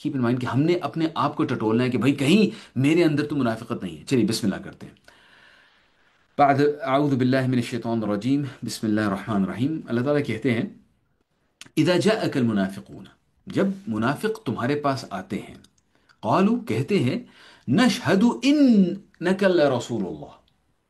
Keep in mind کہ ہم نے اپنے آپ کو ٹٹولنا ہے کہ بھائی کہیں میرے اندر تو منافقت نہیں ہے. چلیے بسم اللہ کرتے ہیں. بعد اعوذ باللہ من الشیطان الرجیم بسم اللہ الرحمن الرحیم. اللہ تعالیٰ کہتے ہیں اذا جاءک المنافقون، جب منافق تمہارے پاس آتے ہیں، قالو کہتے ہیں، نشہد انک لرسول اللہ،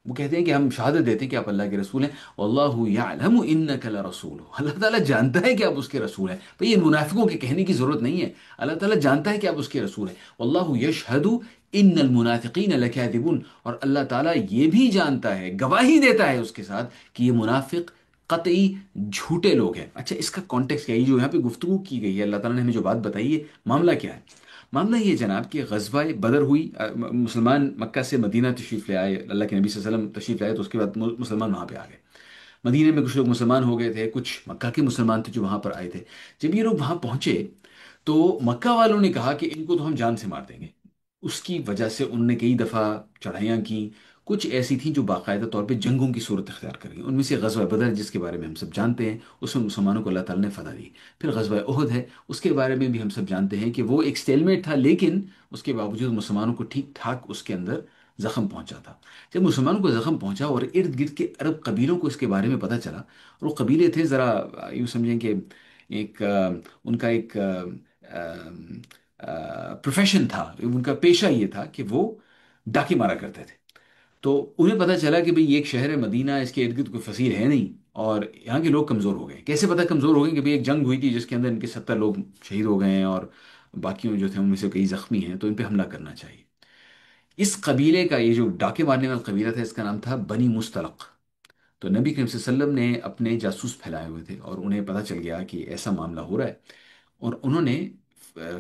وہ کہتے ہیں کہ ہم شہادت دیتے ہیں کہ آپ اللہ کے رسول ہیں. واللہ یعلم انک لرسول، اللہ تعالیٰ جانتا ہے کہ آپ اس کے رسول ہیں. بھئی یہ منافقوں کے کہنے کی ضرورت نہیں ہے، اللہ تعالیٰ جانتا ہے کہ آپ اس کے رسول ہیں. واللہ یشہد ان المنافقین لکاذبون، اور اللہ تعالیٰ یہ بھی جانتا ہے، گواہی دیتا ہے اس کے ساتھ کہ یہ منافق قطعی جھوٹے لوگ ہیں. اچھا اس کا کانٹیکس کیا ہے؟ یہ جو یہاں پہ گفتگو کی گئی ہے، اللہ تعالیٰ نے ہمیں جو بات بتائی ہے، معاملہ کیا ہے؟ معاملہ یہ جناب کہ غزوہ بدر ہوئی، مسلمان مکہ سے مدینہ تشریف لے آئے، اللہ کے نبی صلی اللہ علیہ وسلم تشریف لے آئے، تو اس کے بعد مسلمان وہاں پہ آ گئے. مدینہ میں کچھ لوگ مسلمان ہو گئے تھے، کچھ مکہ کے مسلمان تھے جو وہاں پر آئے تھے. جب یہ لوگ وہاں پہنچے تو مکہ والوں نے کہا کہ ان کو تو ہم جان سے مار دیں گے. اس کی وجہ سے انہوں نے کئی دفعہ چڑھائیاں کی، کچھ ایسی تھیں جو باقاعدہ طور پہ جنگوں کی صورت اختیار کر گئی. ان میں سے غزوہ بدر جس کے بارے میں ہم سب جانتے ہیں، اس میں مسلمانوں کو اللہ تعالیٰ نے فتح دی. پھر غزوہ احد ہے، اس کے بارے میں بھی ہم سب جانتے ہیں کہ وہ ایک سٹیلمیٹ تھا، لیکن اس کے باوجود مسلمانوں کو ٹھیک ٹھاک اس کے اندر زخم پہنچا تھا. جب مسلمانوں کو زخم پہنچا اور ارد گرد کے عرب قبیلوں کو اس کے بارے میں پتہ چلا، اور وہ قبیلے تھے ذرا یوں سمجھیں کہ ایک ان کا ایک پروفیشن تھا، ان کا پیشہ یہ تھا کہ وہ ڈاکے مارا کرتے تھے. تو انہیں پتہ چلا کہ بھئی یہ ایک شہر ہے مدینہ، اس کے ارد گرد کوئی فصیل ہے نہیں، اور یہاں کے لوگ کمزور ہو گئے. کیسے پتہ کمزور ہو گئے؟ کہ بھئی ایک جنگ ہوئی تھی جس کے اندر ان کے 70 لوگ شہید ہو گئے ہیں، اور باقیوں جو تھے ان میں سے کئی زخمی ہیں، تو ان پہ حملہ کرنا چاہیے. اس قبیلے کا، یہ جو ڈاکے مارنے والا قبیلہ تھا، اس کا نام تھا بنی مستلق. تو نبی کریم صلی اللہ علیہ وسلم نے اپنے جاسوس پھیلائے ہوئے تھے، اور انہیں پتہ چل گیا کہ ایسا معاملہ ہو رہا ہے. اور انہوں نے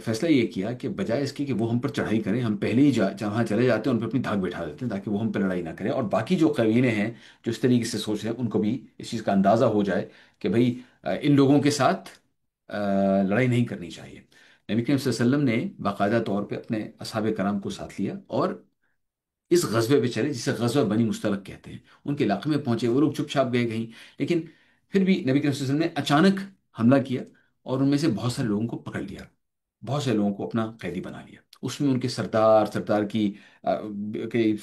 فیصلہ یہ کیا کہ بجائے اس کے کہ وہ ہم پر چڑھائی کریں، ہم پہلے ہی جہاں چلے جاتے ہیں ان پہ اپنی دھاک بٹھا دیتے ہیں تاکہ وہ ہم پہ لڑائی نہ کریں، اور باقی جو قبیلے ہیں جو اس طریقے سے سوچ رہے ہیں ان کو بھی اس چیز کا اندازہ ہو جائے کہ بھئی ان لوگوں کے ساتھ لڑائی نہیں کرنی چاہیے. نبی کریم صلی اللہ علیہ وسلم نے باقاعدہ طور پہ اپنے اصحاب کرام کو ساتھ لیا اور اس غزوے پہ چلے جسے غزوہ بنی مستلق کہتے ہیں. ان کے علاقے میں پہنچے، وہ لوگ چپ چاپ گئے کہیں، لیکن پھر بھی نبی کریم صلی اللہ علیہ وسلم نے اچانک حملہ کیا اور ان میں سے بہت سارے لوگوں کو پکڑ لیا، بہت سے لوگوں کو اپنا قیدی بنا لیا. اس میں ان کے سردار کی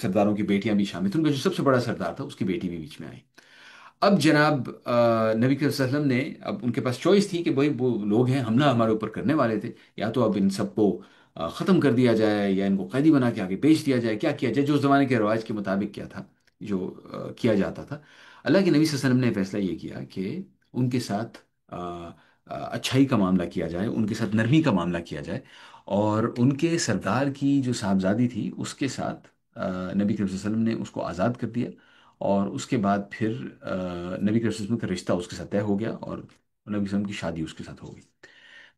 سرداروں کی بیٹیاں بھی شامل تھیں. ان کا جو سب سے بڑا سردار تھا اس کی بیٹی بھی بیچ میں آئی. اب جناب نبی کریم صلی اللہ علیہ وسلم نے، اب ان کے پاس چوائس تھی کہ بھائی وہ لوگ ہیں حملہ ہمارے اوپر کرنے والے تھے، یا تو اب ان سب کو ختم کر دیا جائے یا ان کو قیدی بنا کے آگے بیچ دیا جائے. کیا کیا جائے؟ جو اس زمانے کے رواج کے مطابق کیا تھا، جو کیا جاتا تھا. اللہ کے نبی صلی اللہ علیہ وسلم نے فیصلہ یہ کیا کہ ان کے ساتھ اچھائی کا معاملہ کیا جائے، ان کے ساتھ نرمی کا معاملہ کیا جائے، اور ان کے سردار کی جو صاحبزادی تھی اس کے ساتھ نبی کریم صلی اللہ علیہ وسلم نے اس کو آزاد کر دیا. اور اس کے بعد پھر نبی کریم صلی اللہ علیہ وسلم کا رشتہ اس کے ساتھ طے ہو گیا، اور نبی صلی اللہ علیہ وسلم کی شادی اس کے ساتھ ہو گئی.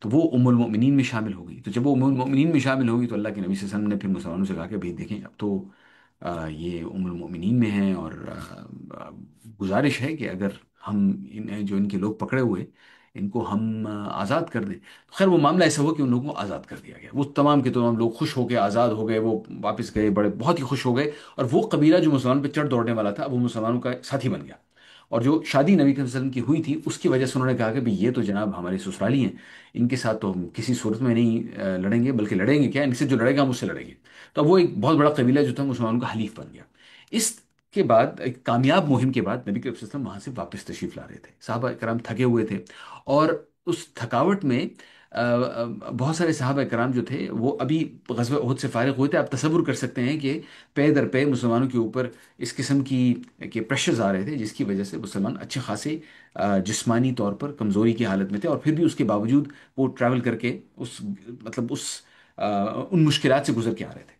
تو وہ ام المؤمنین میں شامل ہو گئی. تو جب وہ ام المؤمنین میں شامل ہوگی تو اللہ کے نبی صلی اللہ علیہ وسلم نے پھر مسلمانوں سے کہا کہ بھائی دیکھیں اب تو یہ ام المؤمنین میں ہیں، اور گزارش ہے کہ اگر ہم جو ان کے لوگ پکڑے ہوئے ان کو ہم آزاد کر دیں. خیر وہ معاملہ ایسا ہوا کہ ان لوگوں کو آزاد کر دیا گیا. وہ تمام کے تمام لوگ خوش ہو کے آزاد ہو گئے، وہ واپس گئے بڑے بہت ہی خوش ہو گئے. اور وہ قبیلہ جو مسلمان پہ چڑھ دوڑنے والا تھا اب وہ مسلمانوں کا ساتھی بن گیا. اور جو شادی نبی صلی اللہ علیہ وسلم کی ہوئی تھی اس کی وجہ سے انہوں نے کہا کہ بھئی یہ تو جناب ہمارے سسرالی ہیں، ان کے ساتھ تو ہم کسی صورت میں نہیں لڑیں گے، بلکہ لڑیں گے کیا، ان سے جو لڑے گا ہم اس سے لڑیں گے. تو اب وہ ایک بہت بڑا قبیلہ جو تھا مسلمانوں کا حلیف بن گیا. اس کے بعد ایک کامیاب مہم کے بعد نبی کریم صلی اللہ علیہ وسلم وہاں سے واپس تشریف لا رہے تھے. صحابہ کرام تھکے ہوئے تھے، اور اس تھکاوٹ میں بہت سارے صحابہ کرام جو تھے وہ ابھی غزوہ احد سے فارغ ہوئے تھے. آپ تصور کر سکتے ہیں کہ پے در پے مسلمانوں کے اوپر اس قسم کی کہ پریشرز آ رہے تھے جس کی وجہ سے مسلمان اچھے خاصے جسمانی طور پر کمزوری کی حالت میں تھے، اور پھر بھی اس کے باوجود وہ ٹریول کر کے ان مشکلات سے گزر کے آ رہے تھے.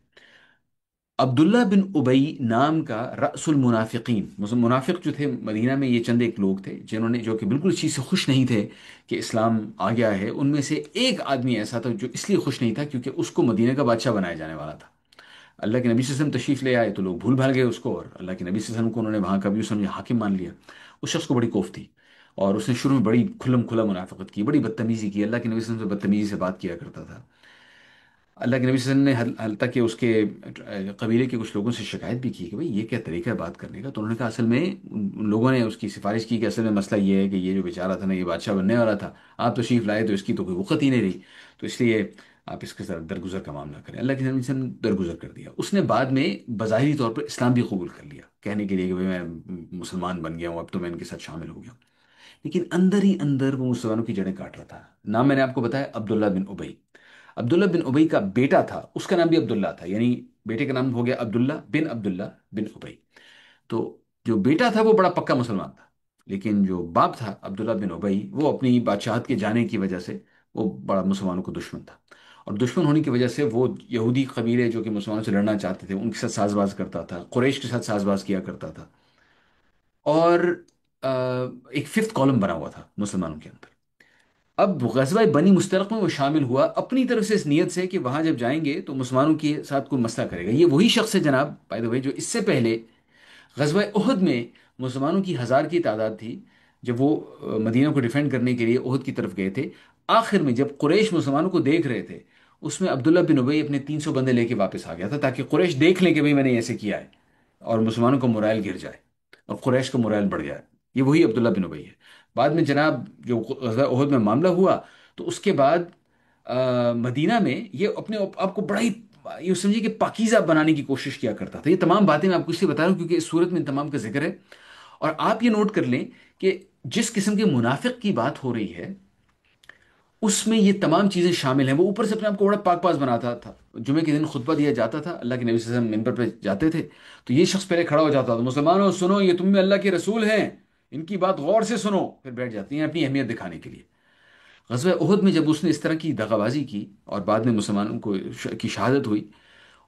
عبداللہ بن ابئی نام کا رأس المنافقین، منافق جو تھے مدینہ میں، یہ چند ایک لوگ تھے جنہوں نے، جو کہ بالکل اس چیز سے خوش نہیں تھے کہ اسلام آ گیا ہے. ان میں سے ایک آدمی ایسا تھا جو اس لیے خوش نہیں تھا کیونکہ اس کو مدینہ کا بادشاہ بنایا جانے والا تھا. اللہ کے نبی صلی اللہ علیہ وسلم تشریف لے آئے تو لوگ بھول بھال گئے اس کو، اور اللہ کے نبی صلی اللہ علیہ وسلم کو انہوں نے وہاں کا بھی سمجھے حاکم مان لیا. اس شخص کو بڑی کوف تھی، اور اس نے شروع میں بڑی کھلم کھلا منافقت کی، بڑی بدتمیزی کی، اللہ کے نبی صلی اللہ علیہ وسلم سے بدتمیزی سے بات کیا کرتا تھا. اللہ کے نبی صلی اللہ علیہ وسلم نے حل تک کہ اس کے قبیلے کے کچھ لوگوں سے شکایت بھی کی کہ بھئی یہ کیا طریقہ ہے بات کرنے کا. تو انہوں نے کہا اصل میں ان لوگوں نے اس کی سفارش کی کہ اصل میں مسئلہ یہ ہے کہ یہ جو بیچارہ تھا نا، یہ بادشاہ بننے والا تھا، آپ تشریف لائے تو اس کی تو کوئی وقت ہی نہیں رہی، تو اس لیے آپ اس کے ساتھ درگزر کا معاملہ کریں۔ اللہ کے نبی صلی اللہ علیہ وسلم نے درگزر کر دیا۔ اس نے بعد میں بظاہری طور پر اسلام بھی قبول کر لیا، کہنے کے لیے کہ بھائی میں مسلمان بن گیا ہوں، اب تو میں ان کے ساتھ شامل ہو گیا ہوں، لیکن اندر ہی اندر وہ مسلمانوں کی جڑیں کاٹ رہا تھا۔ نام میں نے آپ کو بتایا عبداللہ بن ابئی۔ عبداللہ بن ابئی کا بیٹا تھا، اس کا نام بھی عبداللہ تھا، یعنی بیٹے کا نام ہو گیا عبداللہ بن ابئی۔ تو جو بیٹا تھا وہ بڑا پکا مسلمان تھا، لیکن جو باپ تھا عبداللہ بن ابئی، وہ اپنی بادشاہت کے جانے کی وجہ سے وہ بڑا مسلمانوں کو دشمن تھا، اور دشمن ہونے کی وجہ سے وہ یہودی قبیلے جو کہ مسلمانوں سے لڑنا چاہتے تھے ان کے ساتھ ساز باز کرتا تھا، قریش کے ساتھ ساز باز کیا کرتا تھا، اور ایک ففتھ کالم بنا ہوا تھا مسلمانوں کے اندر۔ اب غزوہ بنی مستلق میں وہ شامل ہوا اپنی طرف سے، اس نیت سے کہ وہاں جب جائیں گے تو مسلمانوں کے ساتھ کوئی مسئلہ کرے گا۔ یہ وہی شخص ہے جناب بائی دا وے جو اس سے پہلے غزوہ احد میں مسلمانوں کی 1000 کی تعداد تھی، جب وہ مدینہ کو ڈیفینڈ کرنے کے لیے احد کی طرف گئے تھے، آخر میں جب قریش مسلمانوں کو دیکھ رہے تھے، اس میں عبداللہ بن ابئی اپنے 300 بندے لے کے واپس آ گیا تھا، تاکہ قریش دیکھ لیں کہ بھئی میں نے ایسے کیا ہے، اور مسلمانوں کا morale گر جائے اور قریش کا morale بڑھ جائے۔ یہ وہی عبداللہ بن ابئی ہے۔ بعد میں جناب جو غزوہ احد میں معاملہ ہوا، تو اس کے بعد مدینہ میں یہ اپنے آپ کو بڑا ہی، یہ سمجھیے کہ پاکیزہ بنانے کی کوشش کیا کرتا تھا۔ یہ تمام باتیں میں آپ کو اس لیے بتا رہا ہوں کیونکہ اس صورت میں ان تمام کا ذکر ہے، اور آپ یہ نوٹ کر لیں کہ جس قسم کے منافق کی بات ہو رہی ہے اس میں یہ تمام چیزیں شامل ہیں۔ وہ اوپر سے اپنے آپ کو بڑا پاک پاس بناتا تھا۔ جمعے کے دن خطبہ دیا جاتا تھا، اللہ کے نبی صلی اللہ علیہ وسلم ممبر پہ جاتے تھے، تو یہ شخص پہلے کھڑا ہو جاتا تھا، مسلمانوں سنو، یہ تم میں اللہ کے رسول ہیں، ان کی بات غور سے سنو، پھر بیٹھ جاتی ہیں اپنی اہمیت دکھانے کے لیے۔ غزوہ احد میں جب اس نے اس طرح کی دغا بازی کی اور بعد میں مسلمانوں کو کی شہادت ہوئی،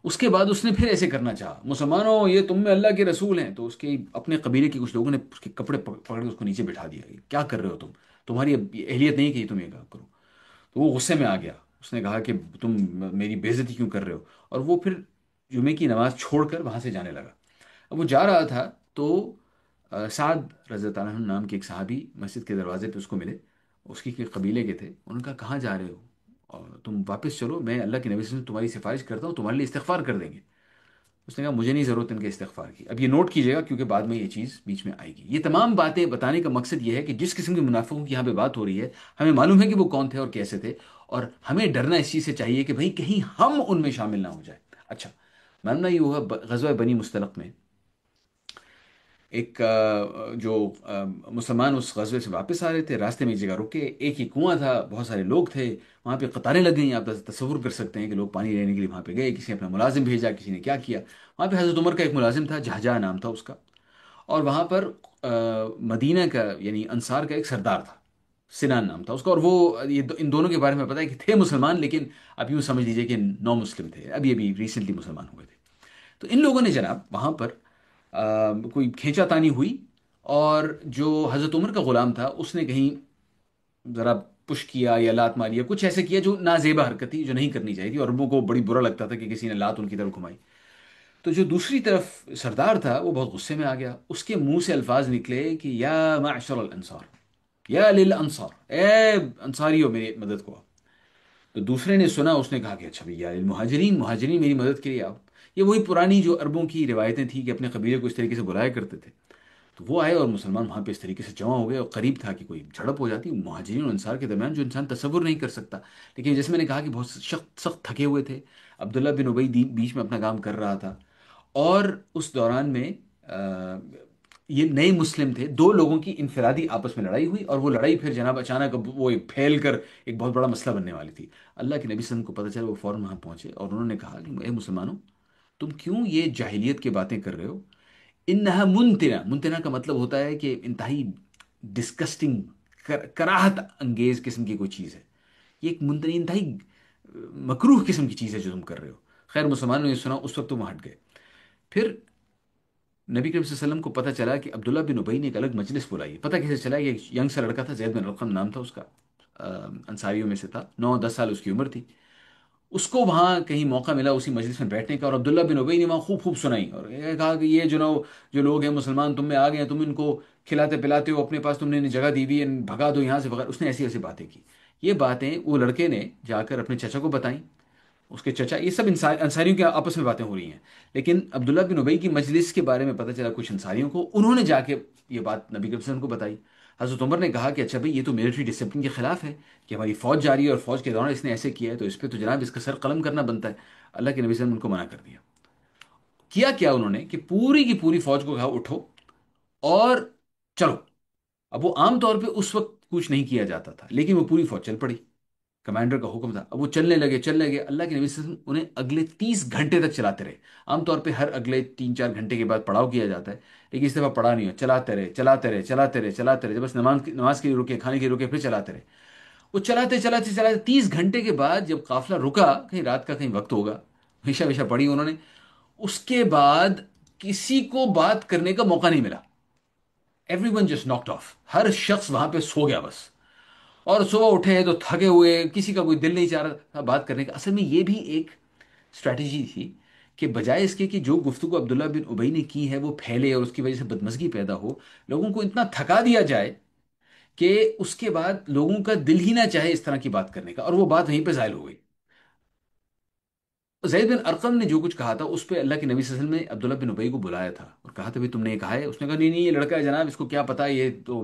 اس کے بعد اس نے پھر ایسے کرنا چاہا، مسلمانوں یہ تم میں اللہ کے رسول ہیں، تو اس کے اپنے قبیلے کے کچھ لوگوں نے اس کے کپڑے پکڑ کے اس کو نیچے بٹھا دیا، کیا کر رہے ہو تم، تمہاری اہلیت نہیں کہ تم یہ کام کرو۔ تو وہ غصے میں آ گیا، اس نے کہا کہ تم میری بے عزتی کیوں کر رہے ہو، اور وہ پھر جمعے کی نماز چھوڑ کر وہاں سے جانے لگا۔ اب وہ جا رہا تھا تو سعد رضی اللہ عنہ نام کے ایک صحابی مسجد کے دروازے پہ اس کو ملے، اس کے قبیلے کے تھے، انہوں نے کہا کہاں جا رہے ہو، اور تم واپس چلو، میں اللہ کے نبی سے تمہاری سفارش کرتا ہوں، تمہارے لیے استغفار کر دیں گے۔ اس نے کہا مجھے نہیں ضرورت ان کے استغفار کی۔ اب یہ نوٹ کیجیے گا کیونکہ بعد میں یہ چیز بیچ میں آئے گی۔ یہ تمام باتیں بتانے کا مقصد یہ ہے کہ جس قسم کے منافقوں کی یہاں پہ بات ہو رہی ہے، ہمیں معلوم ہے کہ وہ کون تھے اور کیسے تھے، اور ہمیں ڈرنا اس چیز سے چاہیے کہ بھئی کہیں ہم ان میں شامل نہ ہو جائیں۔ اچھا، معاملہ یہ ہوا غزوہ بنی مستلق میں، ایک جو مسلمان اس غزوے سے واپس آ رہے تھے، راستے میں ایک جگہ رکے، ایک ہی کنواں تھا، بہت سارے لوگ تھے وہاں پہ، قطاریں لگ گئیں۔ آپ تصور کر سکتے ہیں کہ لوگ پانی لینے کے لیے وہاں پہ گئے، کسی نے اپنا ملازم بھیجا، کسی نے کیا کیا۔ وہاں پہ حضرت عمر کا ایک ملازم تھا، جہجہ نام تھا اس کا، اور وہاں پر مدینہ کا یعنی انصار کا ایک سردار تھا، سنان نام تھا اس کا، اور وہ ان دونوں کے بارے میں پتہ ہے کہ تھے مسلمان، لیکن اب یوں سمجھ لیجئے کہ نو مسلم تھے، ابھی ریسنٹلی مسلمان ہوئے تھے۔ تو ان لوگوں نے جناب وہاں پر کوئی کھینچا تانی ہوئی، اور جو حضرت عمر کا غلام تھا اس نے کہیں ذرا پش کیا یا لات ماری یا کچھ ایسے کیا جو نازیبا حرکت تھی، جو نہیں کرنی چاہیے تھی، اور عربوں کو بڑی برا لگتا تھا کہ کسی نے لات ان کی طرف گھمائی۔ تو جو دوسری طرف سردار تھا وہ بہت غصے میں آ گیا، اس کے منہ سے الفاظ نکلے کہ یا معشر الانصار، یا للانصار، اے انصاریو میری مدد کو۔ تو دوسرے نے سنا، اس نے کہا کہ اچھا بھیا المہاجرین، مہاجرین میری مدد کے لیے آؤ۔ یہ وہی پرانی جو عربوں کی روایتیں تھیں کہ اپنے قبیلے کو اس طریقے سے بلایا کرتے تھے۔ تو وہ آئے اور مسلمان وہاں پہ اس طریقے سے جمع ہو گئے، اور قریب تھا کہ کوئی جھڑپ ہو جاتی مہاجرین اور انصار کے درمیان، جو انسان تصور نہیں کر سکتا۔ لیکن جیسے میں نے کہا کہ بہت سخت سخت تھکے ہوئے تھے، عبداللہ بن ابئی بیچ میں اپنا کام کر رہا تھا، اور اس دوران میں یہ نئے مسلم تھے، دو لوگوں کی انفرادی آپس میں لڑائی ہوئی، اور وہ لڑائی پھر جناب اچانک وہ پھیل کر ایک بہت بڑا مسئلہ بننے والی تھی۔ اللہ کے نبی صلی اللہ علیہ وسلم کو پتہ چلا، وہ فوراً وہاں پہنچے اور انہوں نے کہا کہ اے مسلمانوں، تم کیوں یہ جاہلیت کی باتیں کر رہے ہو؟ انہا منتنا، منتنا کا مطلب ہوتا ہے کہ انتہائی ڈسکسٹنگ، کراہت انگیز قسم کی کوئی چیز ہے، یہ ایک منتنی انتہائی مکروہ قسم کی چیز ہے جو تم کر رہے ہو۔ خیر مسلمانوں نے یہ سنا، اس وقت تو وہ ہٹ گئے۔ پھر نبی کریم صلی اللہ علیہ وسلم کو پتہ چلا کہ عبداللہ بن ابئی نے ایک الگ مجلس بلائی ہے۔ پتہ کیسے چلا؟ یہ ایک ینگ سا لڑکا تھا، زید بن رقم نام تھا اس کا، انصاریوں میں سے تھا، 9-10 سال اس کی عمر تھی۔ اس کو وہاں کہیں موقع ملا اسی مجلس میں بیٹھنے کا، اور عبداللہ بن ابئی نے وہاں خوب خوب سنائی، اور یہ کہا کہ یہ جو لوگ ہیں مسلمان تم میں آ گئے ہیں، تم ان کو کھلاتے پلاتے ہو اپنے پاس، تم نے انہیں جگہ دی ہوئی ہے، بھگا دو یہاں سے وغیرہ۔ اس نے ایسی ایسی باتیں کی۔ یہ باتیں وہ لڑکے نے جا کر اپنے چچا کو بتائیں، اس کے چچا، یہ سب انصاریوں کے آپس میں باتیں ہو رہی ہیں، لیکن عبداللہ بن ابئی کی مجلس کے بارے میں پتہ چلا کچھ انصاریوں کو، انہوں نے جا کے یہ بات نبی کریم صلی اللہ علیہ وسلم کو بتائی۔ حضرت عمر نے کہا کہ اچھا بھائی یہ تو ملٹری ڈسپلن کے خلاف ہے کہ ہماری فوج جا رہی ہے اور فوج کے دوران اس نے ایسے کیا ہے، تو اس پہ تو جناب اس کا سر قلم کرنا بنتا ہے۔ اللہ کے نبی صلی اللہ علیہ وسلم نے ان کو منع کر دیا۔ کیا انہوں نے کہ پوری کی پوری فوج کو کہا اٹھو اور چلو۔ اب وہ عام طور پہ اس وقت کچھ نہیں کیا جاتا تھا، لیکن وہ پوری فوج چل پڑی، کمانڈر کا حکم تھا۔ اب وہ چلنے لگے، اللہ کے نبی صلی اللہ علیہ وسلم انہیں اگلے 30 گھنٹے تک چلاتے رہے۔ عام طور پہ ہر اگلے 3 4 گھنٹے کے بعد پڑاؤ کیا جاتا ہے، لیکن اس دفعہ پڑا نہیں ہو، چلاتے رہے چلاتے رہے چلاتے رہے چلاتے رہے، جب بس نماز کے لیے رکے، کھانے کے لیے رکے، پھر چلاتے رہے۔ وہ چلاتے چلاتے چلاتے 30 گھنٹے کے بعد جب قافلہ رکا، کہیں رات کا کہیں وقت ہوگا، ہمیشہ ہمیشہ پڑھی انہوں نے، اس کے بعد کسی کو بات کرنے کا موقع نہیں ملا۔ Every one just knocked off, ہر شخص وہاں پہ سو گیا بس۔ اور صبح اٹھے ہیں تو تھکے ہوئے، کسی کا کوئی دل نہیں چاہ رہا تھا بات کرنے کا۔ اصل میں یہ بھی ایک اسٹریٹجی تھی کہ بجائے اس کے کہ جو گفتگو عبداللہ بن ابی نے کی ہے وہ پھیلے اور اس کی وجہ سے بدمزگی پیدا ہو، لوگوں کو اتنا تھکا دیا جائے کہ اس کے بعد لوگوں کا دل ہی نہ چاہے اس طرح کی بات کرنے کا، اور وہ بات وہیں پہ زائل ہو گئی۔ زید بن ارقم نے جو کچھ کہا تھا اس پہ اللہ کے نبی صلی اللہ علیہ وسلم نے عبداللہ بن ابی کو بلایا تھا اور کہا تھا بھی تم نے یہ کہا ہے؟ اس نے کہا نہیں نہیں، یہ لڑکا ہے جناب، اس کو کیا پتا، یہ تو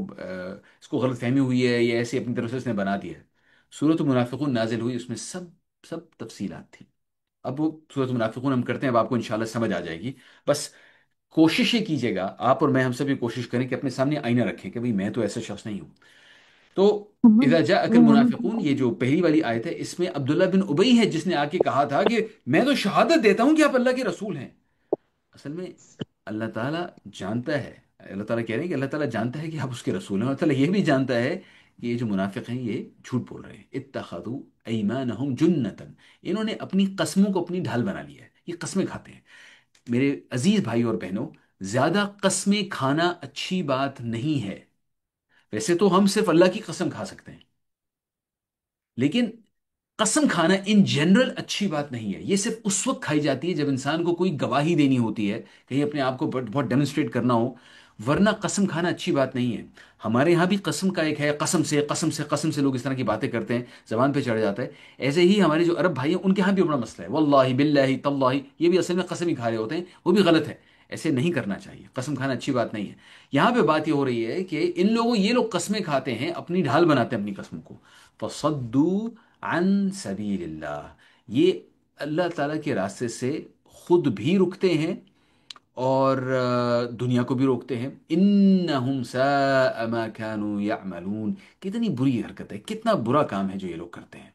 اس کو غلط فہمی ہوئی ہے، یہ ایسے اپنی طرف سے اس نے بنا دیا ہے۔ سورۃ المنافقون نازل ہوئی، اس میں سب تفصیلات تھیں۔ اب وہ سورۃ المنافقون ہم کرتے ہیں، اب آپ کو انشاءاللہ سمجھ آ جائے گی۔ بس کوشش یہ کیجیے گا، آپ اور میں، ہم سب یہ کوشش کریں کہ اپنے سامنے آئینہ رکھیں کہ بھئی میں تو ایسا شخص نہیں ہوں۔ تو اذا جاءک المنافقون، یہ جو پہلی والی آیت ہے، اس میں عبداللہ بن ابی ہے جس نے آ کے کہا تھا کہ میں تو شہادت دیتا ہوں کہ آپ اللہ کے رسول ہیں۔ اصل میں اللہ تعالیٰ جانتا ہے، اللہ تعالیٰ کہہ رہے ہیں کہ اللہ تعالیٰ جانتا ہے کہ آپ اس کے رسول ہیں، اللہ تعالیٰ یہ بھی جانتا ہے کہ یہ جو منافق ہیں یہ جھوٹ بول رہے ہیں۔ اتخذوا ایمانہم جنتاً، انہوں نے اپنی قسموں کو اپنی ڈھال بنا لیا ہے، یہ قسمیں کھاتے ہیں۔ میرے عزیز بھائی اور بہنوں، زیادہ قسمیں کھانا اچھی بات نہیں ہے۔ ویسے تو ہم صرف اللہ کی قسم کھا سکتے ہیں، لیکن قسم کھانا ان جنرل اچھی بات نہیں ہے۔ یہ صرف اس وقت کھائی جاتی ہے جب انسان کو کوئی گواہی دینی ہوتی ہے، کہیں اپنے آپ کو بہت ڈیمونسٹریٹ کرنا ہو، ورنہ قسم کھانا اچھی بات نہیں ہے۔ ہمارے یہاں بھی قسم کا ایک ہے، قسم سے قسم سے قسم سے لوگ اس طرح کی باتیں کرتے ہیں، زبان پہ چڑھ جاتا ہے۔ ایسے ہی ہمارے جو عرب بھائی ہیں ان کے ہاں بھی بڑا مسئلہ ہے، واللہ باللہ تاللہ، یہ بھی اصل میں قسم ہی کھا رہے ہوتے ہیں، وہ بھی غلط ہے۔ ایسے نہیں کرنا چاہیے، قسم کھانا اچھی بات نہیں ہے۔ یہاں پہ بات یہ ہو رہی ہے کہ یہ لوگ قسمیں کھاتے ہیں، اپنی ڈھال بناتے ہیں اپنی قسموں کو۔ فصدوا عن سبیل اللہ، یہ اللہ تعالیٰ کے راستے سے خود بھی رکتے ہیں اور دنیا کو بھی روکتے ہیں۔ انہم ساء ما كانوا يعملون، کتنی بری حرکت ہے، کتنا برا کام ہے جو یہ لوگ کرتے ہیں۔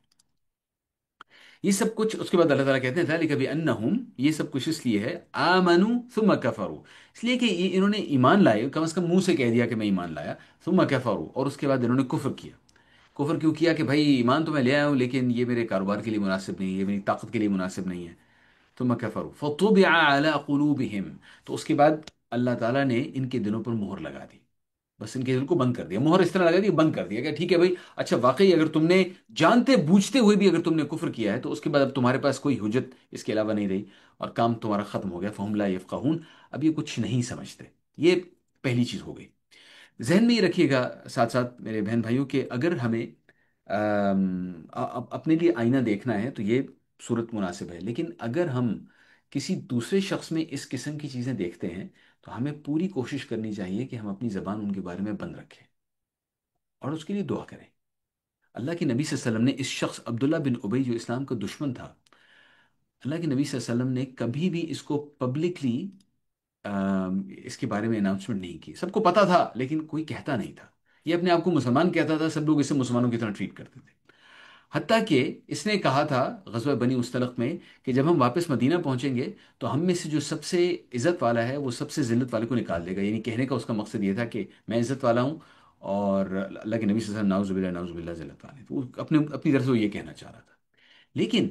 یہ سب کچھ اس کے بعد اللہ تعالیٰ کہتے ہیں ذالک بانہم، یہ سب کچھ اس لیے ہے، آمنوا ثم کفروا، اس لیے کہ انہوں نے ایمان لائے، کم از کم منہ سے کہہ دیا کہ میں ایمان لایا، ثم کفروا، اور اس کے بعد انہوں نے کفر کیا۔ کفر کیوں کیا؟ کہ بھائی ایمان تو میں لے آیا ہوں لیکن یہ میرے کاروبار کے لیے مناسب نہیں ہے، یہ میری طاقت کے لیے مناسب نہیں ہے۔ ثم کفروا فطبع علی قلوبہم، تو اس کے بعد اللہ تعالیٰ نے ان کے دلوں پر مہر لگا دی، بس ان کے دل کو بند کر دیا، مہر اس طرح لگا دی، بند کر دیا کہ ٹھیک ہے بھائی، اچھا واقعی اگر تم نے جانتے بوجھتے ہوئے بھی اگر تم نے کفر کیا ہے تو اس کے بعد اب تمہارے پاس کوئی حجت اس کے علاوہ نہیں رہی اور کام تمہارا ختم ہو گیا۔ فہم لا یفقہون، اب یہ کچھ نہیں سمجھتے۔ یہ پہلی چیز ہو گئی۔ ذہن میں یہ رکھیے گا ساتھ ساتھ میرے بہن بھائیوں کہ اگر ہمیں اپنے لیے آئینہ دیکھنا ہے تو یہ صورت مناسب ہے، لیکن اگر ہم کسی دوسرے شخص میں اس قسم کی چیزیں دیکھتے ہیں تو ہمیں پوری کوشش کرنی چاہیے کہ ہم اپنی زبان ان کے بارے میں بند رکھیں اور اس کے لیے دعا کریں۔ اللہ کے نبی صلی اللہ علیہ وسلم نے اس شخص عبداللہ بن ابی جو اسلام کا دشمن تھا، اللہ کے نبی صلی اللہ علیہ وسلم نے کبھی بھی اس کو پبلکلی اس کے بارے میں اناؤنسمنٹ نہیں کی، سب کو پتا تھا لیکن کوئی کہتا نہیں تھا۔ یہ اپنے آپ کو مسلمان کہتا تھا، سب لوگ اسے مسلمانوں کی طرح ٹریٹ کرتے تھے۔ حتیٰ کہ اس نے کہا تھا غزوہ بنی مستلق میں کہ جب ہم واپس مدینہ پہنچیں گے تو ہم میں سے جو سب سے عزت والا ہے وہ سب سے ذلت والے کو نکال دے گا، یعنی کہنے کا اس کا مقصد یہ تھا کہ میں عزت والا ہوں اور اللہ کے نبی صلی اللہ علیہ وسلم نعوذ باللہ نعوذ باللہ ذلت والے، تو وہ اپنی طرف سے وہ یہ کہنا چاہ رہا تھا۔ لیکن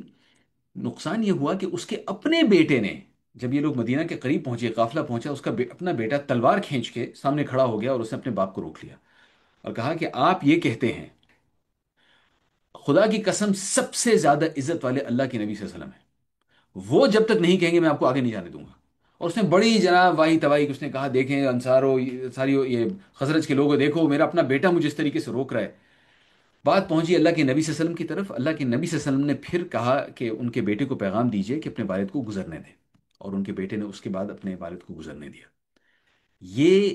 نقصان یہ ہوا کہ اس کے اپنے بیٹے نے، جب یہ لوگ مدینہ کے قریب پہنچے، قافلہ پہنچا، اس کا اپنا بیٹا تلوار کھینچ کے سامنے کھڑا ہو گیا اور اس نے اپنے باپ کو روک لیا اور کہا کہ آپ یہ کہتے ہیں، خدا کی قسم سب سے زیادہ عزت والے اللہ کے نبی صلی اللہ علیہ وسلم ہیں، وہ جب تک نہیں کہیں گے میں آپ کو آگے نہیں جانے دوں گا۔ اور اس نے بڑی جناب واہی توائی کہ اس نے کہا دیکھیں انصارو، ساری یہ خزرج کے لوگوں، دیکھو میرا اپنا بیٹا مجھے اس طریقے سے روک رہا ہے۔ بات پہنچی اللہ کے نبی صلی اللہ علیہ وسلم کی طرف، اللہ کے نبی صلی اللہ علیہ وسلم نے پھر کہا کہ ان کے بیٹے کو پیغام دیجئے کہ اپنے والد کو گزرنے دیں، اور ان کے بیٹے نے اس کے بعد اپنے والد کو گزرنے دیا۔ یہ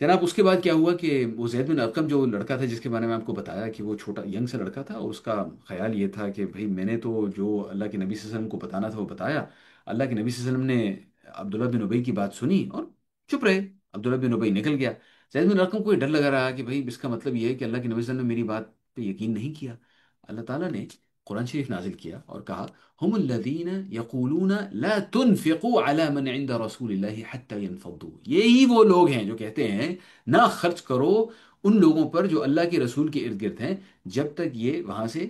جناب اس کے بعد کیا ہوا کہ وہ زید بن ارقم جو لڑکا تھا جس کے بارے میں آپ کو بتایا کہ وہ چھوٹا ینگ سا لڑکا تھا، اور اس کا خیال یہ تھا کہ بھائی میں نے تو جو اللہ کے نبی صلی اللہ علیہ وسلم کو بتانا تھا وہ بتایا، اللہ کے نبی صلی اللہ علیہ وسلم نے عبداللہ بن ابی کی بات سنی اور چپ رہے، عبداللہ بن ابی نکل گیا۔ زید بن ارقم کو یہ ڈر لگا رہا کہ بھائی اس کا مطلب یہ ہے کہ اللہ کے نبی صلی اللہ علیہ وسلم نے میری بات پہ یقین نہیں کیا۔ اللہ تعالیٰ نے قرآن شریف نازل کیا اور کہا ہم الذین یقولون لا تنفقوا علی من عند رسول اللہ حتی ينفضوا، یہی وہ لوگ ہیں جو کہتے ہیں نہ خرچ کرو ان لوگوں پر جو اللہ کے رسول کے ارد گرد ہیں، جب تک یہ وہاں سے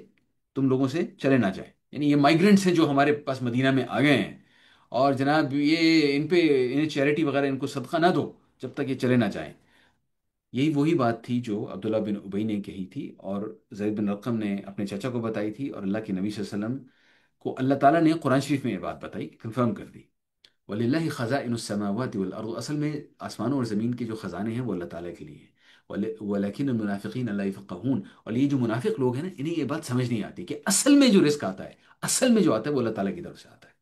تم لوگوں سے چلے نہ جائیں۔ یعنی یہ مائیگرنٹس ہیں جو ہمارے پاس مدینہ میں آ گئے ہیں، اور جناب یہ ان پہ انہیں چیریٹی وغیرہ ان کو صدقہ نہ دو جب تک یہ چلے نہ جائیں۔ یہی وہی بات تھی جو عبداللہ بن ابی نے کہی تھی، اور زید بن رقم نے اپنے چچا کو بتائی تھی، اور اللہ کے نبی صلی اللہ علیہ وسلم کو اللہ تعالیٰ نے قرآن شریف میں یہ بات بتائی، کنفرم کر دی۔ وَلِلَّهِ خَزَائِنُ السَّمَاوَاتِ وَالْأَرْضِ، اصل میں آسمانوں اور زمین کے جو خزانے ہیں وہ اللہ تعالیٰ کے لیے ہیں۔ وَلَكِنَّ الْمُنَافِقِينَ لَا يَفْقَهُونَ، اور یہ جو منافق لوگ ہیں نا انہیں یہ بات سمجھ نہیں آتی کہ اصل میں جو رزق آتا ہے، اصل میں جو آتا ہے وہ اللہ تعالیٰ کی طرف سے آتا ہے۔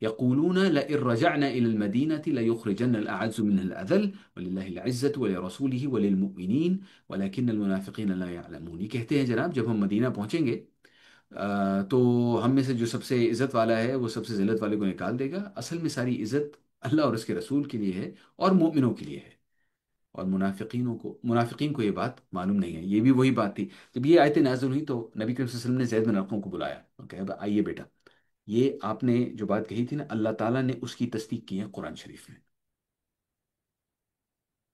يقولون لئن رجعنا إلى المدينة ليخرجن الأعز منها الأذل ولله العزة ولرسوله وللمؤمنين ولكن المنافقين لا يعلمون، یہ کہتے ہیں جناب جب ہم مدینہ پہنچیں گے تو ہم میں سے جو سب سے عزت والا ہے وہ سب سے ذلت والے کو نکال دے گا، اصل میں ساری عزت اللہ اور اس کے رسول کے لیے ہے اور مومنوں کے لیے ہے، اور منافقین کو یہ بات معلوم نہیں ہے۔ یہ بھی وہی بات تھی، جب یہ آیتیں نازل ہوئی تو نبی کریم صلی اللہ علیہ وسلم نے زید بن ارقم کو بلایا اور کہا آئیے بیٹا، یہ آپ نے جو بات کہی تھی نا اللہ تعالیٰ نے اس کی تصدیق کی ہے قرآن شریف میں۔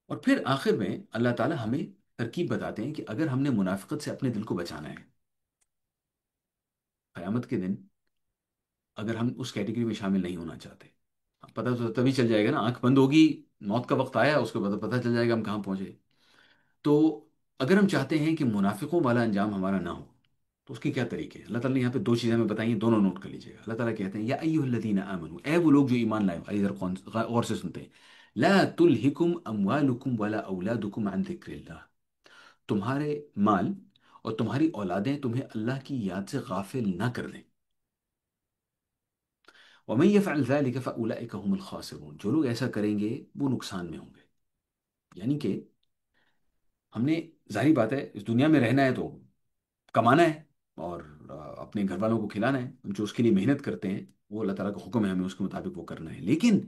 اور پھر آخر میں اللہ تعالیٰ ہمیں ترکیب بتاتے ہیں کہ اگر ہم نے منافقت سے اپنے دل کو بچانا ہے قیامت کے دن، اگر ہم اس کیٹیگری میں شامل نہیں ہونا چاہتے، پتہ تو تبھی چل جائے گا نا، آنکھ بند ہوگی، موت کا وقت آیا اس کو پتہ چل جائے گا ہم کہاں پہنچے۔ تو اگر ہم چاہتے ہیں کہ منافقوں والا انجام ہمارا نہ ہو تو اس کے کیا طریقے ہیں؟ اللہ تعالیٰ نے یہاں پہ دو چیزیں ہمیں بتائی ہیں، دونوں نوٹ کر لیجیے گا۔ اللہ تعالیٰ کہتے ہیں یا ایھا الذین آمنوا، اے وہ لوگ جو ایمان لائے ہو، ادھر غور سے سنتے ہیں، لا تلہکم اموالکم ولا اولادکم عن ذکر اللہ، تمہارے مال اور تمہاری اولادیں تمہیں اللہ کی یاد سے غافل نہ کر دیں۔ ومن يفعل ذلك فاولئک هم الخاسرون، جو لوگ ایسا کریں گے وہ نقصان میں ہوں گے۔ یعنی کہ ہم نے، ظاہری بات ہے اس دنیا میں رہنا ہے تو کمانا ہے، اور اپنے گھر والوں کو کھلانا ہے، جو اس کے لیے محنت کرتے ہیں وہ اللہ تعالیٰ کا حکم ہے ہمیں اس کے مطابق وہ کرنا ہے، لیکن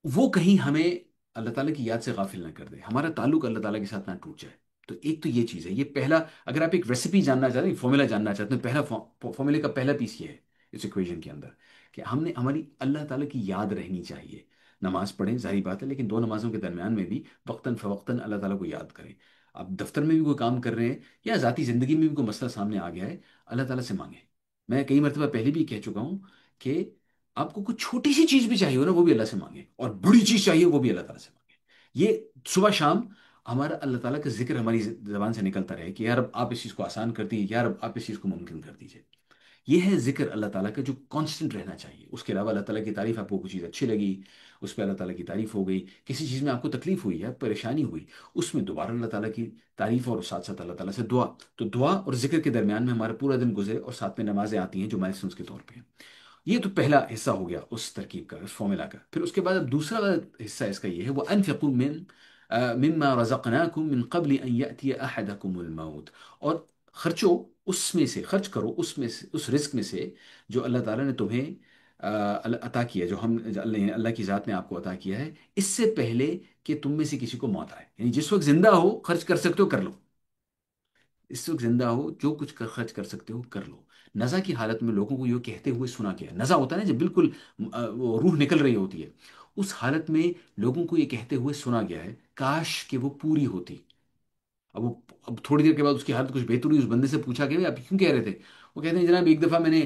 وہ کہیں ہمیں اللہ تعالیٰ کی یاد سے غافل نہ کر دے، ہمارا تعلق اللہ تعالیٰ کے ساتھ نہ ٹوٹ جائے۔ تو ایک تو یہ چیز ہے، یہ پہلا، اگر آپ ایک ریسیپی جاننا چاہتے ہیں، فارمولا جاننا چاہتے ہیں، پہلا فارمولے کا پہلا پیس یہ ہے اس ایکویشن کے اندر کہ ہم نے، ہماری اللہ تعالیٰ کی یاد رہنی چاہیے۔ نماز پڑھیں ظاہری بات ہے، لیکن دو نمازوں کے درمیان میں بھی وقتاً فوقتاً اللہ تعالیٰ کو یاد کریں۔ آپ دفتر میں بھی کوئی کام کر رہے ہیں یا ذاتی زندگی میں بھی کوئی مسئلہ سامنے آ گیا ہے، اللہ تعالیٰ سے مانگیں۔ میں کئی مرتبہ پہلے بھی کہہ چکا ہوں کہ آپ کو کچھ چھوٹی سی چیز بھی چاہیے ہو نا وہ بھی اللہ سے مانگیں، اور بڑی چیز چاہیے وہ بھی اللہ تعالیٰ سے مانگیں۔ یہ صبح شام ہمارا اللہ تعالیٰ کا ذکر ہماری زبان سے نکلتا رہے کہ یار اب آپ اس چیز کو آسان کر دیجیے، یار اب آپ اس چیز کو ممکن کر دیجیے۔ یہ ہے ذکر اللہ تعالیٰ کا جو کانسٹنٹ رہنا چاہیے۔ اس کے علاوہ اللہ تعالیٰ کی تعریف، آپ کو کوئی چیز اچھی لگی اس پہ اللہ تعالیٰ کی تعریف ہو گئی، کسی چیز میں آپ کو تکلیف ہوئی ہے، پریشانی ہوئی، اس میں دوبارہ اللہ تعالیٰ کی تعریف اور ساتھ ساتھ اللہ تعالیٰ سے دعا۔ تو دعا اور ذکر کے درمیان میں ہمارا پورا دن گزرے، اور ساتھ میں نمازیں آتی ہیں جو مائلسٹونز کے طور پہ ہیں۔ یہ تو پہلا حصہ ہو گیا اس ترکیب کا، اس فارمولا کا۔ پھر اس کے بعد اب دوسرا حصہ اس کا یہ ہے، وہ انفقوا مما رزقناکم من قبل ان یأتی احدکم الموت، اور خرچو اس میں سے، خرچ کرو اس میں سے، اس رزق میں سے جو اللہ تعالیٰ نے تمہیں عطا کیا، جو ہم اللہ کی ذات نے آپ کو عطا کیا ہے، اس سے پہلے کہ تم میں سے کسی کو موت آئے۔ یعنی جس وقت زندہ ہو خرچ کر سکتے ہو کر لو، اس وقت زندہ ہو جو کچھ خرچ کر سکتے ہو کر لو۔ نزا کی حالت میں لوگوں کو یہ کہتے ہوئے سنا گیا، نزا ہوتا ہے نا جب بالکل وہ روح نکل رہی ہوتی ہے، اس حالت میں لوگوں کو یہ کہتے ہوئے سنا گیا ہے کاش کہ وہ پوری ہوتی۔ اب وہ، اب تھوڑی دیر کے بعد اس کی حالت کچھ بہتر ہوئی، اس بندے سے پوچھا کہ آپ کیوں کہہ رہے تھے؟ وہ کہتے ہیں جناب ایک دفعہ میں نے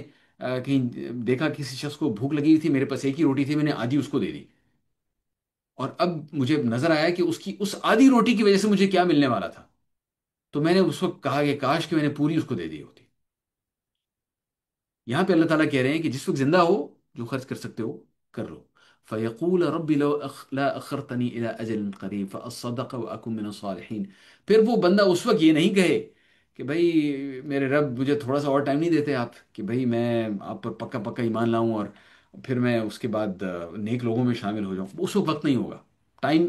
کہیں دیکھا کسی شخص کو بھوک لگی تھی، میرے پاس ایک ہی روٹی تھی، میں نے آدھی اس کو دے دی، اور اب مجھے نظر آیا کہ اس کی اس آدھی روٹی کی وجہ سے مجھے کیا ملنے والا تھا، تو میں نے اس وقت کہا کہ کاش کہ میں نے پوری اس کو دے دی ہوتی۔ یہاں پہ اللہ تعالیٰ کہہ رہے ہیں کہ جس وقت زندہ ہو جو خرچ کر سکتے ہو کر لو۔ فَيَقُولَ رَبِّ لَوْ لَا أَخَّرْتَنِي إِلَىٰ أَجَلٍ قَرِيبٍ فَأَصَّدَّقَ وَأَكُن مِّنَ الصَّالِحِينَ، پھر وہ بندہ اس وقت یہ نہیں کہے کہ بھائی میرے رب مجھے تھوڑا سا اور ٹائم نہیں دیتے آپ کہ بھائی میں آپ پر پکا پکا ایمان لاؤں اور پھر میں اس کے بعد نیک لوگوں میں شامل ہو جاؤں، اس وقت نہیں ہوگا۔ ٹائم